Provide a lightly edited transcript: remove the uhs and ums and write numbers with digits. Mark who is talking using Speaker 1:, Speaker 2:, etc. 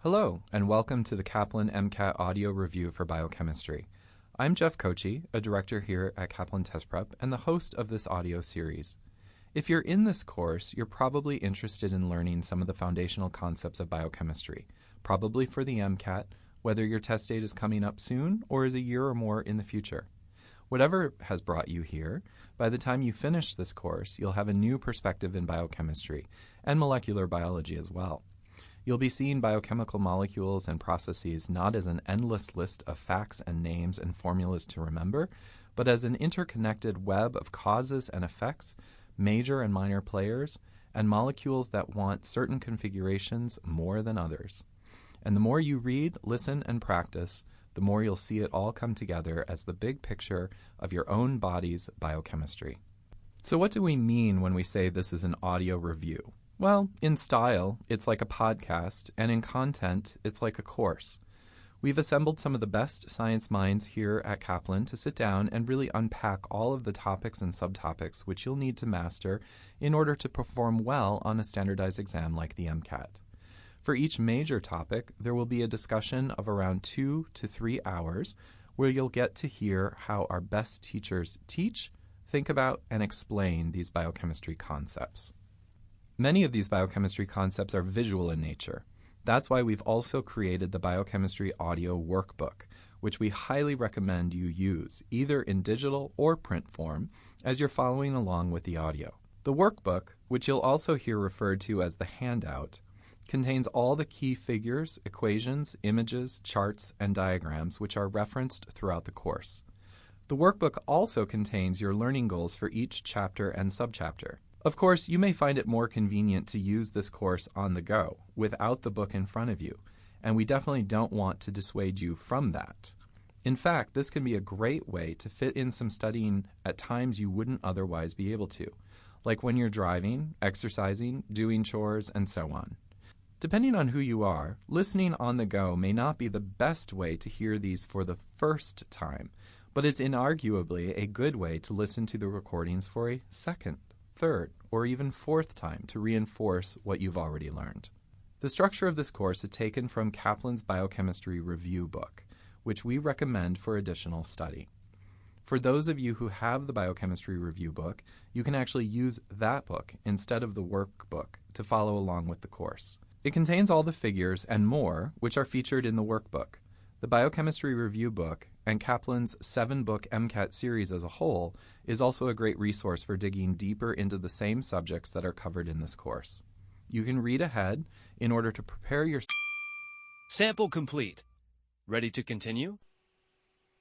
Speaker 1: Hello, and welcome to the Kaplan MCAT audio review for biochemistry. I'm Jeff Koetje, a director here at Kaplan Test Prep and the host of this audio series. If you're in this course, you're probably interested in learning some of the foundational concepts of biochemistry, probably for the MCAT, whether your test date is coming up soon or is a year or more in the future. Whatever has brought you here, by the time you finish this course, you'll have a new perspective in biochemistry and molecular biology as well. You'll be seeing biochemical molecules and processes not as an endless list of facts and names and formulas to remember, but as an interconnected web of causes and effects, major and minor players, and molecules that want certain configurations more than others. And the more you read, listen, and practice, the more you'll see it all come together as the big picture of your own body's biochemistry. So what do we mean when we say this is an audio review? Well, in style, it's like a podcast, and in content, it's like a course. We've assembled some of the best science minds here at Kaplan to sit down and really unpack all of the topics and subtopics which you'll need to master in order to perform well on a standardized exam like the MCAT. For each major topic, there will be a discussion of around 2 to 3 hours where you'll get to hear how our best teachers teach, think about, and explain these biochemistry concepts. Many of these biochemistry concepts are visual in nature. That's why we've also created the Biochemistry Audio Workbook, which we highly recommend you use, either in digital or print form, as you're following along with the audio. The workbook, which you'll also hear referred to as the handout, contains all the key figures, equations, images, charts, and diagrams which are referenced throughout the course. The workbook also contains your learning goals for each chapter and subchapter. Of course, you may find it more convenient to use this course on the go, without the book in front of you, and we definitely don't want to dissuade you from that. In fact, this can be a great way to fit in some studying at times you wouldn't otherwise be able to, like when you're driving, exercising, doing chores, and so on. Depending on who you are, listening on the go may not be the best way to hear these for the first time, but it's inarguably a good way to listen to the recordings for a second, third, or even fourth time to reinforce what you've already learned. The structure of this course is taken from Kaplan's Biochemistry Review book, which we recommend for additional study. For those of you who have the Biochemistry Review book, you can actually use that book instead of the workbook to follow along with the course. It contains all the figures and more which are featured in the workbook. The Biochemistry Review book and Kaplan's 7-book MCAT series as a whole is also a great resource for digging deeper into the same subjects that are covered in this course. You can read ahead in order to prepare your
Speaker 2: sample complete. Ready to continue?